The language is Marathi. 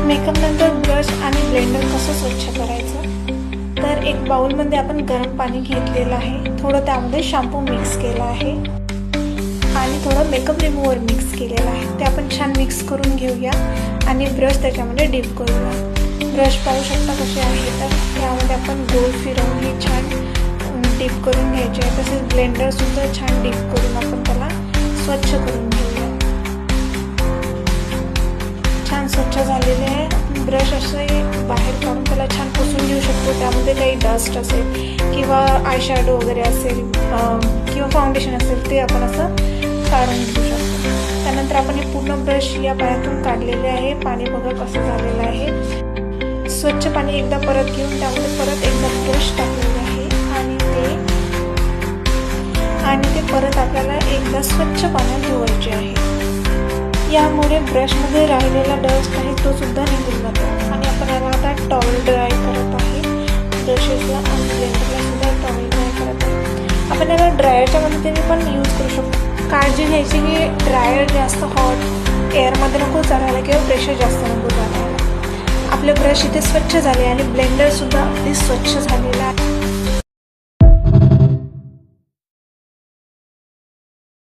मेकअप नंतर ब्रश आणि ब्लेंडर कसं स्वच्छ करायचं, तर एक बाउलमध्ये आपण गरम पाणी घेतलेलं आहे, थोडं त्यामध्ये शॅम्पू मिक्स केला आहे आणि थोडं मेकअप रिमूव्हर मिक्स केलेलं आहे. ते आपण छान मिक्स करून घेऊया आणि ब्रश त्याच्यामध्ये डिप करूया. ब्रश पाहू शकता कसे आहे, तर यामध्ये आपण गोल फिरवून हे छान डिप करून घ्यायचे आहे. तसेच ब्लेंडर सुद्धा छान डिप करून आपण त्याला स्वच्छ करून घेऊया. छान स्वच्छ झालेले आहे. ब्रश असे बाहेर काढून त्याला छान पुसून घेऊ शकतो. त्यामध्ये काही डस्ट असेल किंवा आय शॅडो वगैरे असेल किंवा फाउंडेशन असेल ते आपण असं काढून घेऊ शकतो. त्यानंतर आपण हे पूर्ण ब्रश या पायातून काढलेले आहे. पाणी बघा कसं झालेलं आहे. स्वच्छ पाणी एकदा परत घेऊन त्यामध्ये परत एकदा ब्रश टाकलेले आहे आणि ते परत आपल्याला एकदा स्वच्छ पाण्यात धुवायचे आहे. यामुळे ब्रशमध्ये राहिलेला डस्ट आहे तो सुद्धा निघून जातो. आणि आपण याला आता टॉवेल ड्राय करत आहे. ब्रशेसला आणि ब्लेंडरला सुद्धा टॉवेल ड्राय करत आहे. आपण याला ड्रायरच्या मदतीने पण यूज करू शकतो. काळजी घ्यायची की ड्रायर जास्त हॉट एअरमध्ये नको चालायला किंवा प्रेशर जास्त नको चालायला. आपले ब्रश इथे स्वच्छ झाले आणि ब्लेंडर सुद्धा अगदी स्वच्छ झालेला आहे.